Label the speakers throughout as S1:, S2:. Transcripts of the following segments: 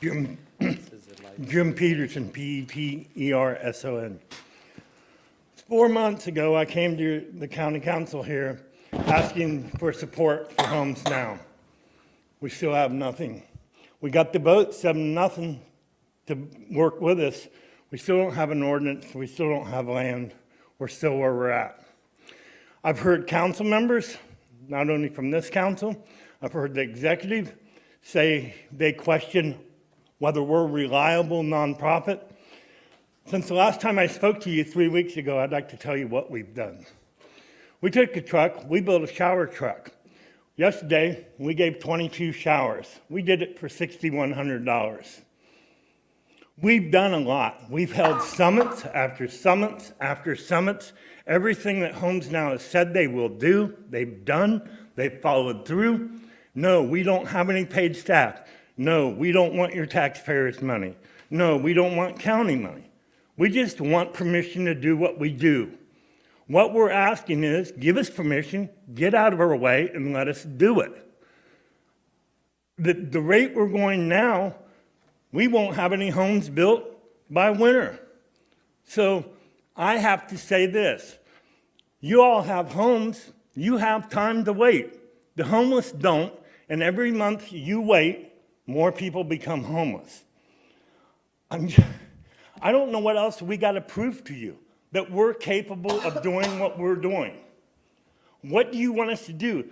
S1: Jim, Jim Peterson, Peterson. 4 months ago, I came to the county council here asking for support for Homes Now. We still have nothing. We got the vote 7-0 to work with us. We still don't have an ordinance. We still don't have land. We're still where we're at. I've heard council members, not only from this council, I've heard the executive say they question whether we're a reliable nonprofit. Since the last time I spoke to you 3 weeks ago, I'd like to tell you what we've done. We took a truck, we built a shower truck. Yesterday, we gave 22 showers. We did it for $6,100. We've done a lot. We've held summits after summits after summits. Everything that Homes Now has said they will do, they've done, they've followed through. No, we don't have any paid staff. No, we don't want your taxpayers' money. No, we don't want county money. We just want permission to do what we do. What we're asking is, give us permission, get out of our way, and let us do it. The rate we're going now, we won't have any homes built by winter. So I have to say this. You all have homes. You have time to wait. The homeless don't, and every month you wait, more people become homeless. I don't know what else we got to prove to you, that we're capable of doing what we're doing. What do you want us to do?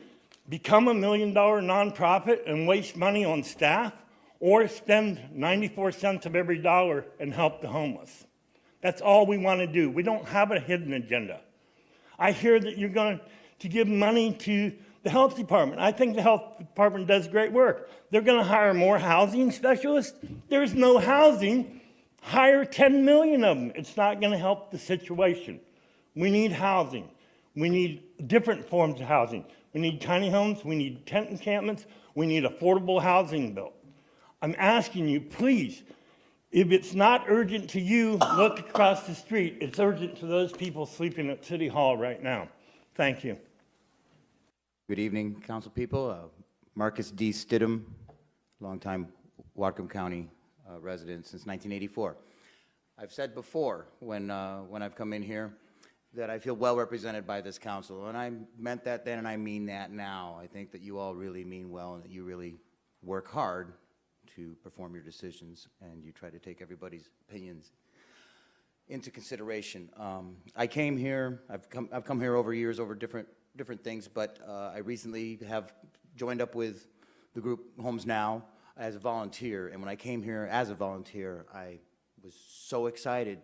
S1: Become $1 million nonprofit and waste money on staff, or spend 94 cents of every dollar and help the homeless? That's all we want to do. We don't have a hidden agenda. I hear that you're going to give money to the health department. I think the health department does great work. They're going to hire more housing specialists. There's no housing. Hire 10 million of them. It's not going to help the situation. We need housing. We need different forms of housing. We need tiny homes. We need tent encampments. We need affordable housing built. I'm asking you, please, if it's not urgent to you, look across the street. It's urgent to those people sleeping at City Hall right now. Thank you.
S2: Good evening, council people. Marcus D. Stidham, longtime Whatcom County resident since 1984. I've said before when I've come in here that I feel well represented by this council, and I meant that then and I mean that now. I think that you all really mean well and that you really work hard to perform your decisions and you try to take everybody's opinions into consideration. I came here, I've come here over years over different things, but I recently have joined up with the group Homes Now as a volunteer, and when I came here as a volunteer, I was so excited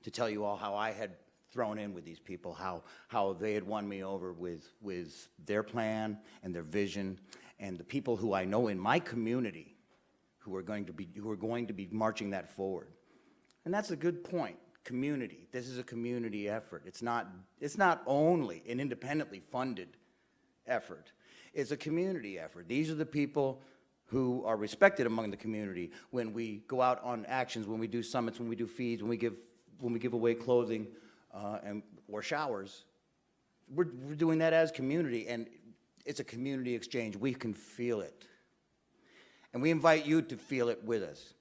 S2: to tell you all how I had thrown in with these people, how they had won me over with their plan and their vision, and the people who I know in my community who are going to be marching that forward. And that's a good point. Community. This is a community effort. It's not only an independently funded effort. It's a community effort. These are the people who are respected among the community when we go out on actions, when we do summits, when we do feeds, when we give away clothing or showers. We're doing that as community, and it's a community exchange. We can feel it. And we invite you to feel it with us.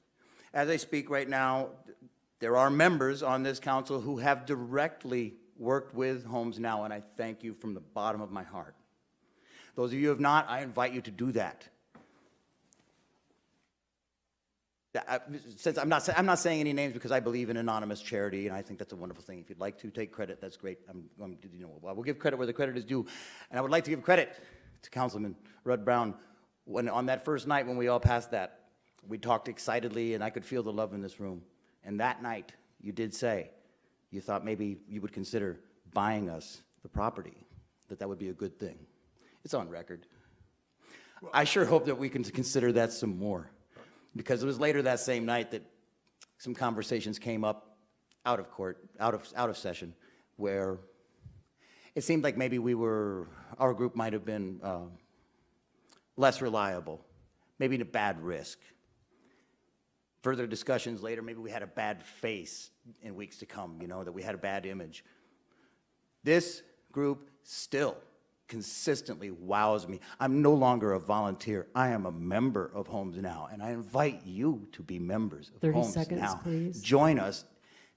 S2: As I speak right now, there are members on this council who have directly worked with Homes Now, and I thank you from the bottom of my heart. Those of you who have not, I invite you to do that. Since I'm not saying any names because I believe in anonymous charity, and I think that's a wonderful thing. If you'd like to take credit, that's great. I will give credit where the credit is due, and I would like to give credit to Councilman Rudd Brown. When on that first night when we all passed that, we talked excitedly, and I could feel the love in this room. And that night, you did say you thought maybe you would consider buying us the property, that would be a good thing. It's on record. Well, I sure hope that we can consider that some more, because it was later that same night that some conversations came up out of court, out of session, where it seemed like maybe our group might have been less reliable, maybe a bad risk. Further discussions later, maybe we had a bad face in weeks to come, that we had a bad image. This group still consistently wows me. I'm no longer a volunteer. I am a member of Homes Now, and I invite you to be members of
S3: 30
S2: Homes
S3: seconds,
S2: Now.
S3: please.
S2: Join us.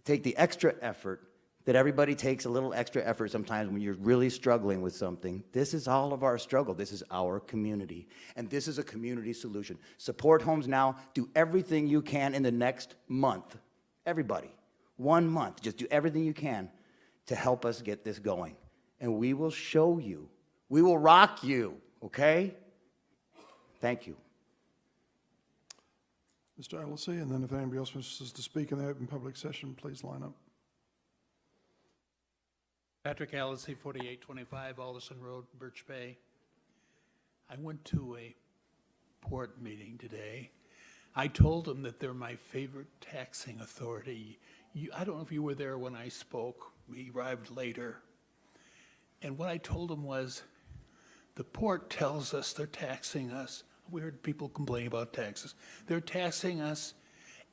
S2: Take the extra effort that everybody takes, a little extra effort sometimes when you're really struggling with something. This is all of our struggle. This is our community, and this is a community solution. Support Homes Now. Do everything you can in the next month. Everybody, 1 month, just do everything you can to help us get this going. And we will show you. We will rock you, okay? Thank you.
S4: Mr. Alessi, and then if anybody else wishes to speak in the open public session, please line up.
S5: Patrick Alessi, 4825 Alderson Road, Birch Bay. I went to a port meeting today. I told them that they're my favorite taxing authority. I don't know if you were there when I spoke. We arrived later. And what I told them was, the port tells us they're taxing us. We heard people complain about taxes. They're taxing us,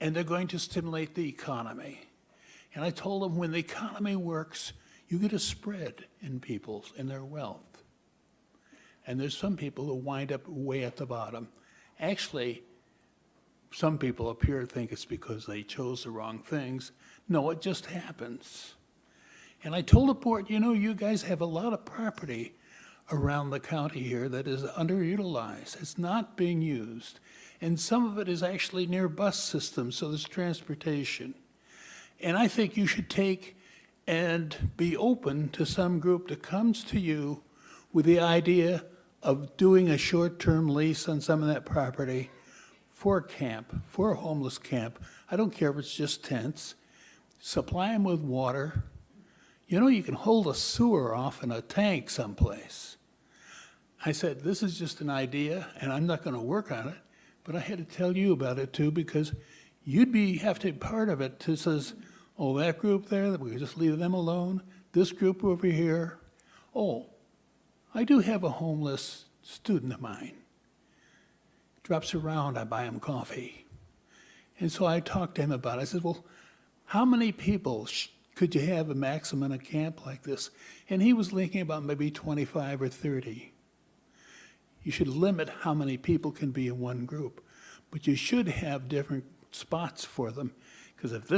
S5: and they're going to stimulate the economy. And I told them, when the economy works, you get a spread in their wealth. And there's some people who wind up way at the bottom. Actually, some people up here think it's because they chose the wrong things. No, it just happens. And I told the port, you know, you guys have a lot of property around the county here that is underutilized. It's not being used. And some of it is actually near bus systems, so there's transportation. And I think you should take and be open to some group that comes to you with the idea of doing a short-term lease on some of that property for a camp, for a homeless camp. I don't care if it's just tents. Supply them with water. You know, you can hold a sewer off in a tank someplace. I said, this is just an idea, and I'm not going to work on it, but I had to tell you about it too, because have to be part of it. It says, oh, that group there, that we could just leave them alone. This group over here. Oh, I do have a homeless student of mine. Drops around, I buy him coffee. And so I talked to him about it. I said, well, how many people could you have a maximum in a camp like this? And he was thinking about maybe 25 or 30. You should limit how many people can be in one group, but you should have different spots for them, because if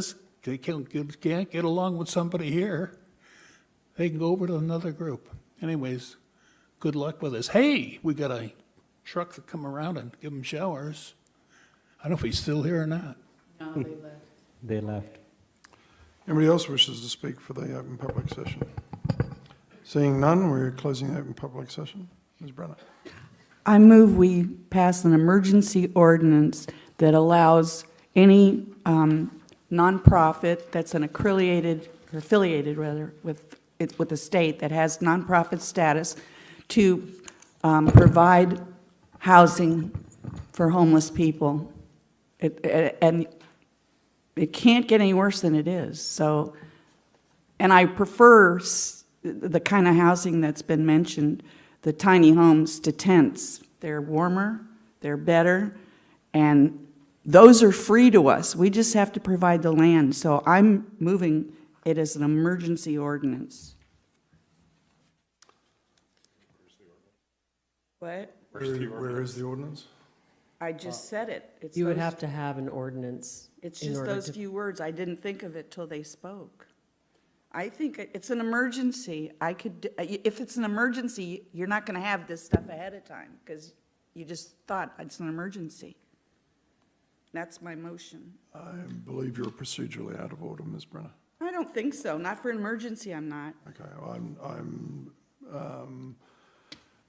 S5: they can't get along with somebody here, they can go over to another group. Anyways, good luck with this. Hey, we got a truck to come around and give them showers. I don't know if he's still here or not.
S3: No, they left. They left.
S4: Anybody else wishes to speak for the open public session? Seeing none, we're closing the open public session. Ms. Brenner.
S6: I move we pass an emergency ordinance that allows any nonprofit that's affiliated with the state that has nonprofit status to provide housing for homeless people. And it can't get any worse than it is. So, and I prefer the kind of housing that's been mentioned, the tiny homes to tents. They're warmer, they're better, and those are free to us. We just have to provide the land. So I'm moving it as an emergency ordinance. What?
S4: Where is the ordinance?
S6: I just said it. It's
S3: You would
S6: those-
S3: have to have an ordinance.
S6: It's
S3: in
S6: just
S3: order
S6: those
S3: to-
S6: few words. I didn't think of it till they spoke. I think it's an emergency. If it's an emergency, you're not going to have this stuff ahead of time because you just thought it's an emergency. That's my motion.
S4: I believe you're procedurally out of order, Ms. Brenner.
S6: I don't think so. Not for an emergency, I'm not.
S4: Okay, well,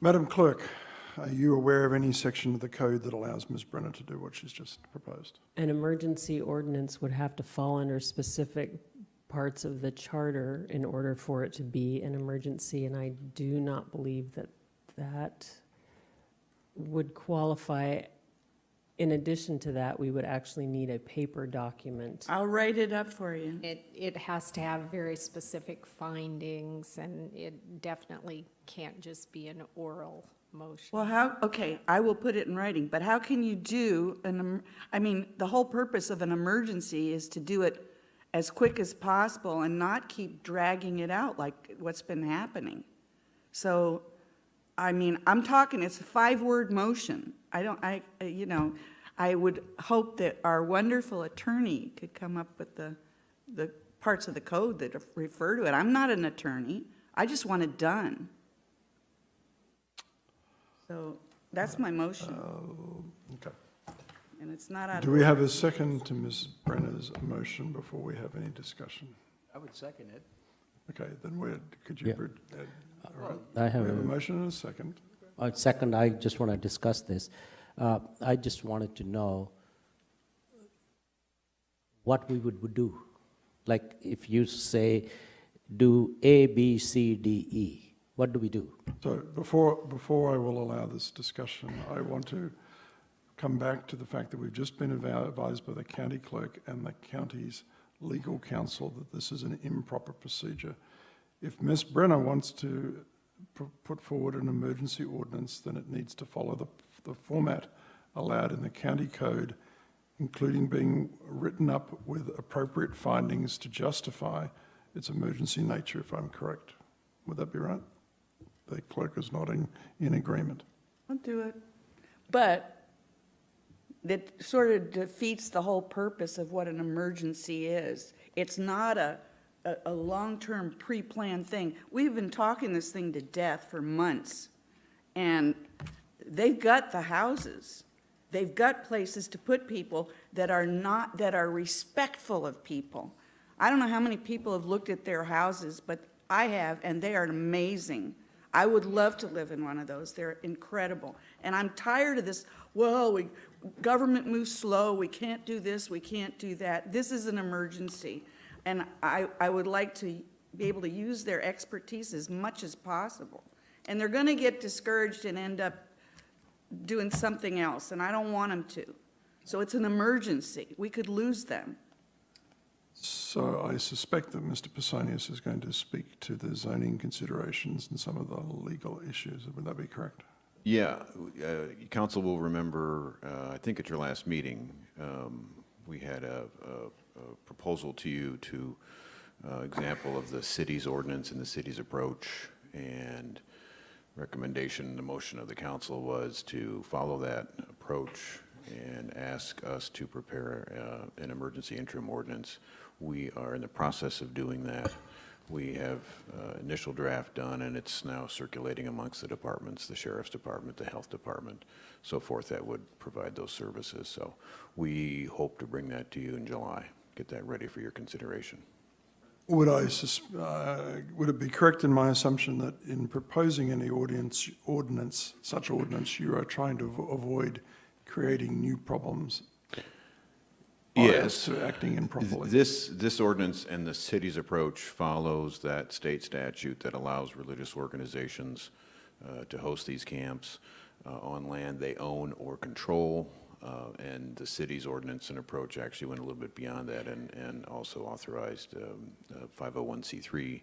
S4: Madam Clerk, are you aware of any section of the code that allows Ms. Brenner to do what she's just proposed?
S3: An emergency ordinance would have to fall under specific parts of the charter in order for it to be an emergency, and I do not believe that that would qualify. In addition to that, we would actually need a paper document.
S6: I'll write it up for you.
S7: It has to have very specific findings, and it definitely can't just be an oral motion.
S6: Well, okay, I will put it in writing, but how can you do the whole purpose of an emergency is to do it as quick as possible and not keep dragging it out like what's been happening. So I mean, I'm talking, it's a 5-word motion. I would hope that our wonderful attorney could come up with the parts of the code that refer to it. I'm not an attorney. I just want it done. So that's my motion,
S4: Okay.
S6: and it's not out of.
S4: Do we have a second to Ms. Brenner's motion before we have any discussion?
S8: I would second it.
S4: Okay, then could you?
S8: Yeah.
S4: All right.
S8: I have
S4: We have a
S8: a
S4: motion and a second.
S8: second. I just want to discuss this. I just wanted to know what we would do. Like if you say, do A, B, C, D, E, what do we do?
S4: So before I will allow this discussion, I want to come back to the fact that we've just been advised by the county clerk and the county's legal counsel that this is an improper procedure. If Ms. Brenner wants to put forward an emergency ordinance, then it needs to follow the format allowed in the county code, including being written up with appropriate findings to justify its emergency nature, if I'm correct. Would that be right? The clerk is nodding in agreement.
S6: I'll do it. But that sort of defeats the whole purpose of what an emergency is. It's not a long-term pre-planned thing. We've been talking this thing to death for months, and they've got the houses. They've got places to put people that are respectful of people. I don't know how many people have looked at their houses, but I have, and they are amazing. I would love to live in one of those. They're incredible. And I'm tired of this, government moves slow, we can't do this, we can't do that. This is an emergency. And I would like to be able to use their expertise as much as possible. And they're going to get discouraged and end up doing something else, and I don't want them to. So it's an emergency. We could lose them.
S4: So I suspect that Mr. Pisonius is going to speak to the zoning considerations and some of the legal issues. Would that be correct?
S9: Yeah, council will remember, I think at your last meeting, we had a proposal to you to example of the city's ordinance and the city's approach, and recommendation, the motion of the council was to follow that approach and ask us to prepare an emergency interim ordinance. We are in the process of doing that. We have initial draft done, and it's now circulating amongst the departments, the sheriff's department, the health department, so forth, that would provide those services. So we hope to bring that to you in July, get that ready for your consideration.
S4: Would it be correct in my assumption that in proposing any such ordinance, you are trying to avoid creating new problems?
S9: Yes.
S4: To acting improperly?
S9: This ordinance and the city's approach follows that state statute that allows religious organizations to host these camps on land they own or control. And the city's ordinance and approach actually went a little bit beyond that and also authorized 501c3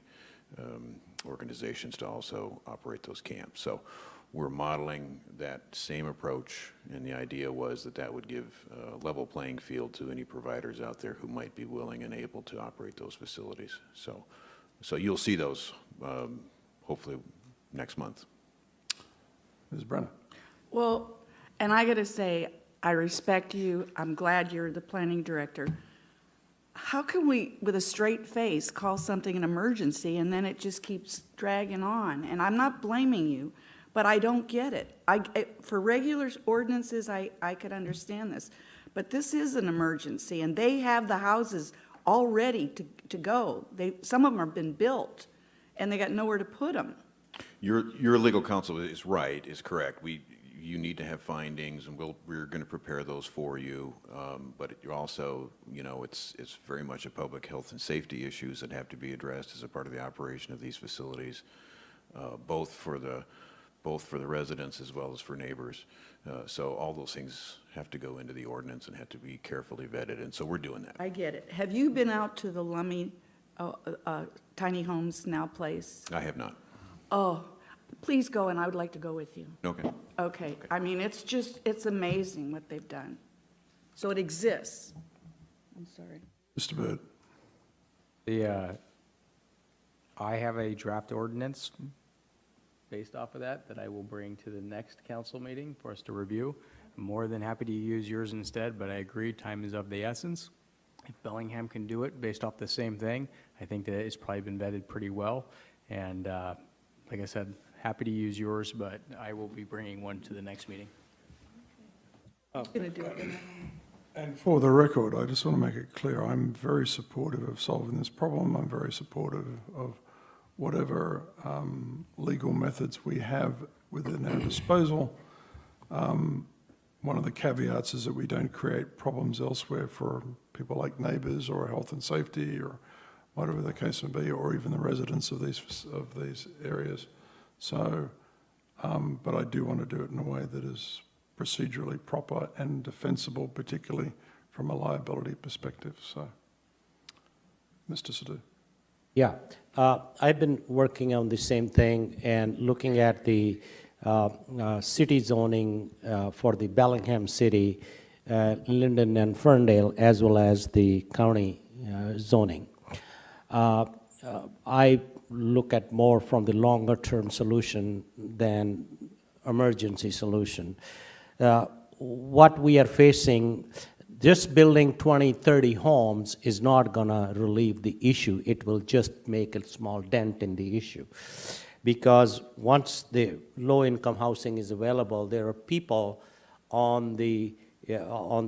S9: organizations to also operate those camps. So we're modeling that same approach, and the idea was that that would give a level playing field to any providers out there who might be willing and able to operate those facilities. So you'll see those hopefully next month.
S4: Ms. Brenner?
S6: Well, and I got to say, I respect you. I'm glad you're the planning director. How can we, with a straight face, call something an emergency and then it just keeps dragging on? And I'm not blaming you, but I don't get it. For regular ordinances, I could understand this. But this is an emergency, and they have the houses all ready to go. Some of them have been built, and they got nowhere to put them.
S9: Your legal counsel is right, is correct. You need to have findings, and we're going to prepare those for you. But you're also, it's very much a public health and safety issues that have to be addressed as a part of the operation of these facilities, both for the residents as well as for neighbors. So all those things have to go into the ordinance and have to be carefully vetted, and so we're doing that.
S6: I get it. Have you been out to the Lummi Tiny Homes Now place?
S9: I have not.
S6: Oh, please go, and I would like to go with you.
S9: Okay.
S6: Okay. I mean, it's amazing what they've done. So it exists. I'm sorry.
S4: Mr. Byrd?
S10: I have a draft ordinance based off of that I will bring to the next council meeting for us to review. I'm more than happy to use yours instead, but I agree, time is of the essence. If Bellingham can do it based off the same thing, I think that it's probably been vetted pretty well. And like I said, happy to use yours, but I will be bringing one to the next meeting.
S4: And for the record, I just want to make it clear, I'm very supportive of solving this problem. I'm very supportive of whatever legal methods we have within our disposal. One of the caveats is that we don't create problems elsewhere for people like neighbours or health and safety or whatever the case may be, or even the residents of these areas. So, but I do want to do it in a way that is procedurally proper and defensible, particularly from a liability perspective. So, Mr. Sadhu.
S8: Yeah, I've been working on the same thing and looking at the city zoning for the Bellingham City, Linden and Ferndale, as well as the county zoning. I look at more from the longer term solution than emergency solution. What we are facing, just building 20, 30 homes is not gonna relieve the issue. It will just make a small dent in the issue. Because once the low-income housing is available, there are people on the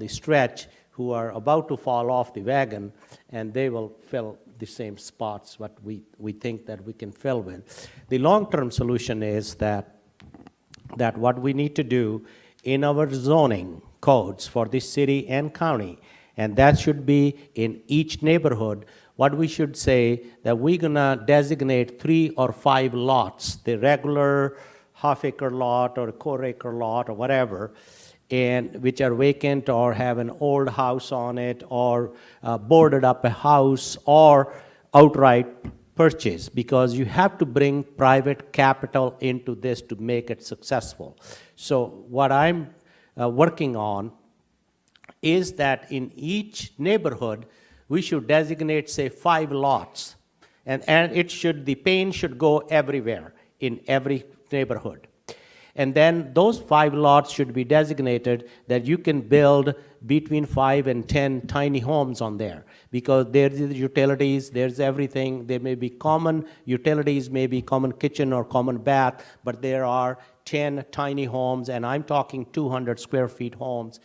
S8: stretch who are about to fall off the wagon, and they will fill the same spots what we think that we can fill with. The long-term solution is that what we need to do in our zoning codes for this city and county, and that should be in each neighborhood, what we should say that we're gonna designate 3 or 5 lots, the regular half-acre lot or quarter-acre lot or whatever, and which are vacant or have an old house on it or boarded up a house or outright purchase, because you have to bring private capital into this to make it successful. So what I'm working on is that in each neighborhood, we should designate, say, 5 lots. And it should, the paint should go everywhere in every neighborhood. And then those 5 lots should be designated that you can build between 5 and 10 tiny homes on there, because there's the utilities, there's everything. There may be common utilities, maybe common kitchen or common bath, but there are 10 tiny homes, and I'm talking 200 square feet homes,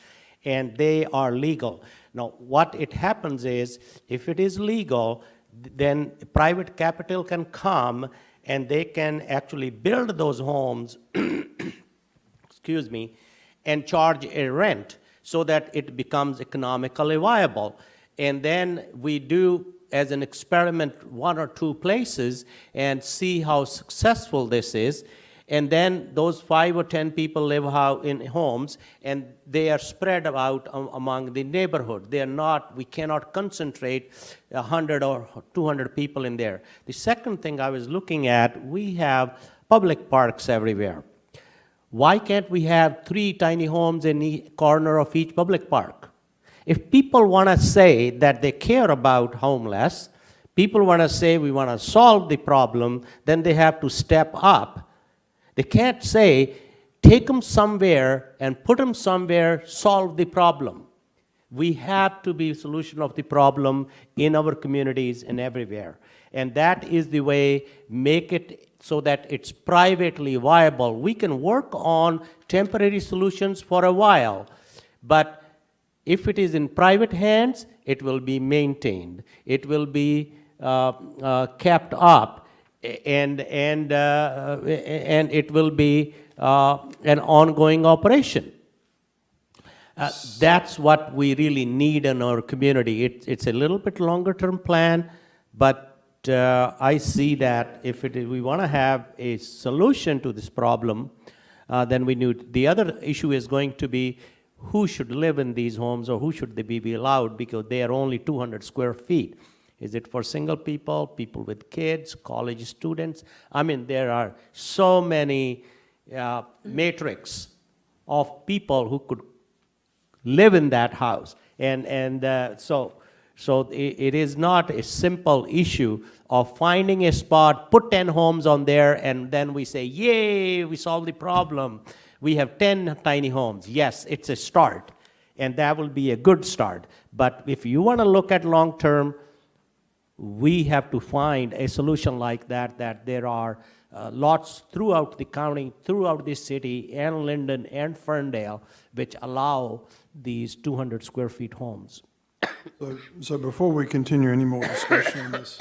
S8: and they are legal. Now, what it happens is, if it is legal, then private capital can come and they can actually build those homes, excuse me, and charge a rent so that it becomes economically viable. And then we do, as an experiment, 1 or 2 places and see how successful this is. And then those 5 or 10 people live in homes, and they are spread out among the neighborhood. They are not, we cannot concentrate 100 or 200 people in there. The second thing I was looking at, we have public parks everywhere. Why can't we have 3 tiny homes in each corner of each public park? If people want to say that they care about homeless, people want to say we want to solve the problem, then they have to step up. They can't say, take them somewhere and put them somewhere, solve the problem. We have to be a solution of the problem in our communities and everywhere. And that is the way, make it so that it's privately viable. We can work on temporary solutions for a while, but if it is in private hands, it will be maintained. It will be kept up. And it will be an ongoing operation. That's what we really need in our community. It's a little bit longer term plan, but I see that if we want to have a solution to this problem, then we need. The other issue is going to be who should live in these homes, or who should they be allowed, because they are only 200 square feet. Is it for single people, people with kids, college students? I mean, there are so many matrix of people who could live in that house. And so So it is not a simple issue of finding a spot, put 10 homes on there, and then we say, yay, we solved the problem. We have 10 tiny homes. Yes, it's a start, and that will be a good start. But if you want to look at long-term, we have to find a solution like that, that there are lots throughout the county, throughout the city, and Linden and Ferndale, which allow these 200 square feet homes.
S4: So before we continue any more discussion on this,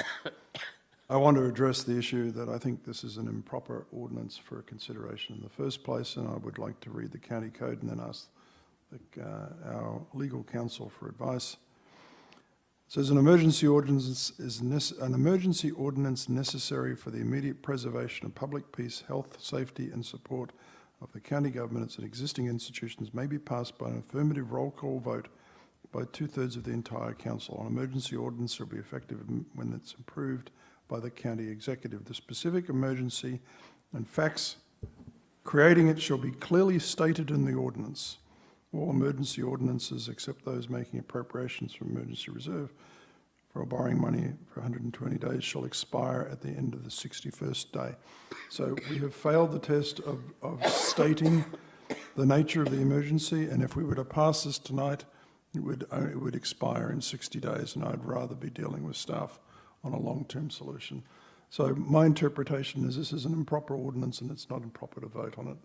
S4: I want to address the issue that I think this is an improper ordinance for consideration in the first place, and I would like to read the county code and then ask our legal counsel for advice. It says an emergency ordinance is an emergency ordinance necessary for the immediate preservation of public peace, health, safety, and support of the county governments and existing institutions may be passed by an affirmative roll call vote by 2/3 of the entire council. An emergency ordinance shall be effective when it's approved by the county executive. The specific emergency and facts creating it shall be clearly stated in the ordinance. All emergency ordinances, except those making appropriations from emergency reserve for borrowing money for 120 days, shall expire at the end of the 61st day. So we have failed the test of stating the nature of the emergency, and if we were to pass this tonight, it would expire in 60 days, and I'd rather be dealing with staff on a long-term solution. So my interpretation is this is an improper ordinance, and it's not improper to vote on it.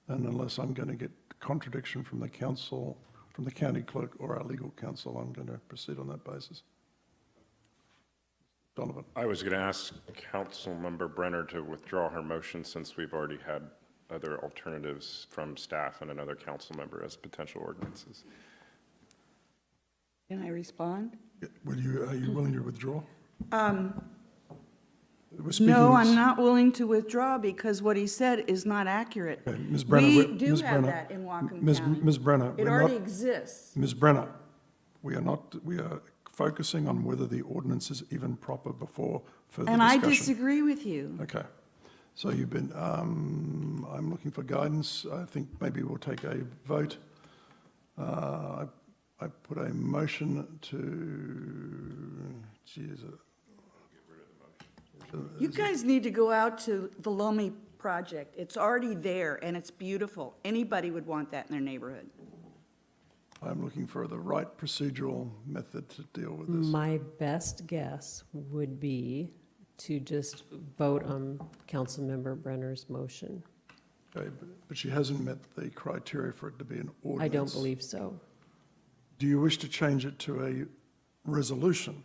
S4: And unless I'm going to get contradiction from the council, from the county clerk or our legal counsel, I'm going to proceed on that basis. Donovan.
S11: I was going to ask Councilmember Brenner to withdraw her motion since we've already had other alternatives from staff and another council member as potential ordinances.
S6: Can I respond?
S4: Are you willing to withdraw?
S6: No, I'm not willing to withdraw because what he said is not accurate.
S4: Okay, Ms. Brenner,
S6: We
S4: we're-
S6: do
S4: Ms.
S6: have
S4: Brenner,
S6: that in Whatcom
S4: Ms.
S6: County.
S4: Ms. Brenner,
S6: It
S4: we're
S6: already
S4: not,
S6: exists.
S4: Ms. Brenner, we are focusing on whether the ordinance is even proper before further
S6: And I
S4: discussion.
S6: disagree with you.
S4: Okay. So you've been, I'm looking for guidance. I think maybe we'll take a vote. I put a motion to, geez.
S6: You guys need to go out to the Lomi project. It's already there and it's beautiful. Anybody would want that in their neighborhood.
S4: I'm looking for the right procedural method to deal with this.
S3: My best guess would be to just vote on Councilmember Brenner's motion.
S4: Okay, but she hasn't met the criteria for it to be an ordinance.
S3: I don't believe so.
S4: Do you wish to change it to a resolution?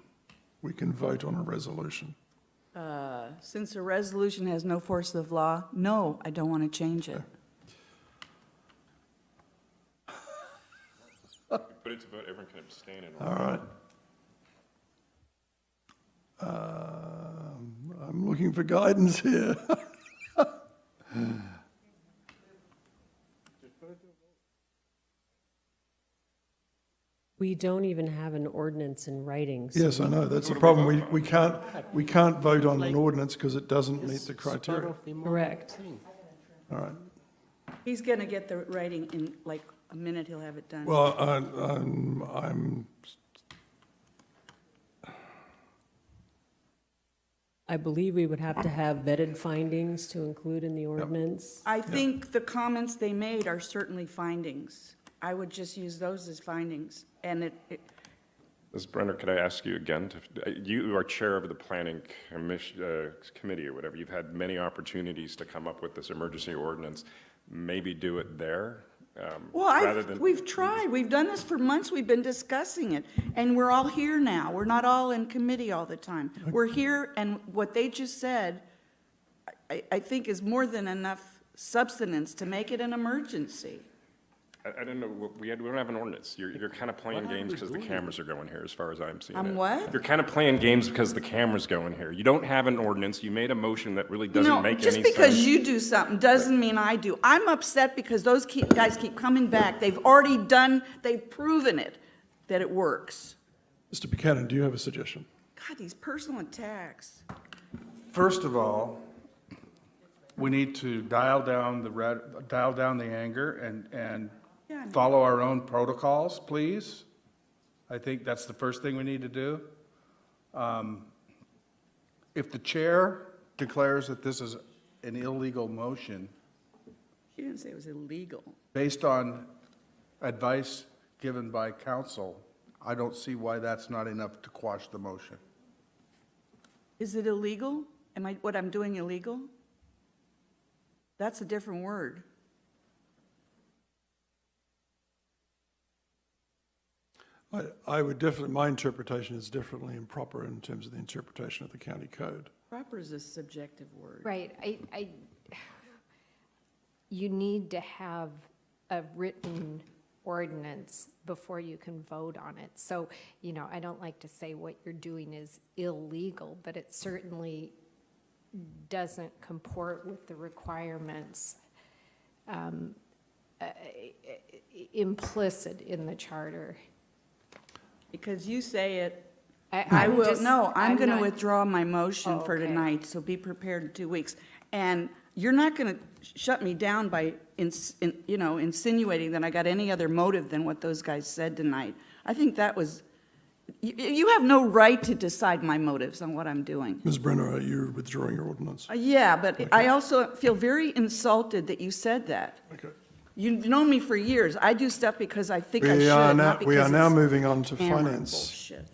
S4: We can vote on a resolution.
S6: Since a resolution has no force of law, no, I don't want to change it.
S11: Put it to vote, everyone can abstain and.
S4: All right. I'm looking for guidance here.
S3: We don't even have an ordinance in writing. so
S4: Yes, I know, that's the problem. We can't vote on an ordinance because it doesn't meet the criteria.
S3: Correct.
S4: All right.
S6: He's going to get the writing in like a minute, he'll have it done.
S4: Well, I'm,
S3: I believe we would have to have vetted findings to include in the ordinance.
S6: I think the comments they made are certainly findings. I would just use those as findings. And
S11: Ms. Brenner, could I ask you again, you are chair of the planning committee or whatever. You've had many opportunities to come up with this emergency ordinance. Maybe do it there. rather than.
S6: We've tried. We've done this for months. We've been discussing it. And we're all here now. We're not all in committee all the time. We're here, and what they just said, I think is more than enough substance to make it an emergency.
S11: I don't know, we don't have an ordinance. You're kind of playing games because the cameras are going here, as far as I'm seeing it.
S6: I'm what?
S11: You're kind of playing games because the camera's going here. You don't have an ordinance. You made a motion that really doesn't make any sense.
S6: No, just because you do something doesn't mean I do. I'm upset because those guys keep coming back. They've already done, they've proven it, that it works.
S4: Mr. Buchanan, do you have a suggestion?
S6: God, these personal attacks.
S12: First of all, we need to dial down the anger and
S6: Yeah, I know.
S12: follow our own protocols, please. I think that's the first thing we need to do. If the chair declares that this is an illegal motion,
S6: She didn't say it was illegal.
S12: based on advice given by counsel, I don't see why that's not enough to quash the motion.
S6: Is it illegal? What I'm doing illegal? That's a different word.
S4: I would definitely, my interpretation is definitely improper in terms of the interpretation of the county code.
S6: Proper is a subjective word.
S7: Right, you need to have a written ordinance before you can vote on it. So, I don't like to say what you're doing is illegal, but it certainly doesn't comport with the requirements implicit in the charter.
S6: Because you say it, I
S7: I'm
S6: will,
S7: just-
S6: no, I'm going to
S7: not-
S6: withdraw my motion for
S7: okay.
S6: tonight, so be prepared in 2 weeks. And you're not going to shut me down by, insinuating that I got any other motive than what those guys said tonight. I think that was, you have no right to decide my motives on what I'm doing.
S4: Ms. Brenner, are you withdrawing your ordinance?
S6: Yeah, but I also feel very insulted that you said that.
S4: Okay.
S6: You've known me for years. I do stuff because I think I
S4: We
S6: should,
S4: are
S6: not
S4: now, we are
S6: because
S4: now
S6: it's
S4: moving on to
S6: hammer
S4: finance.
S6: bullshit.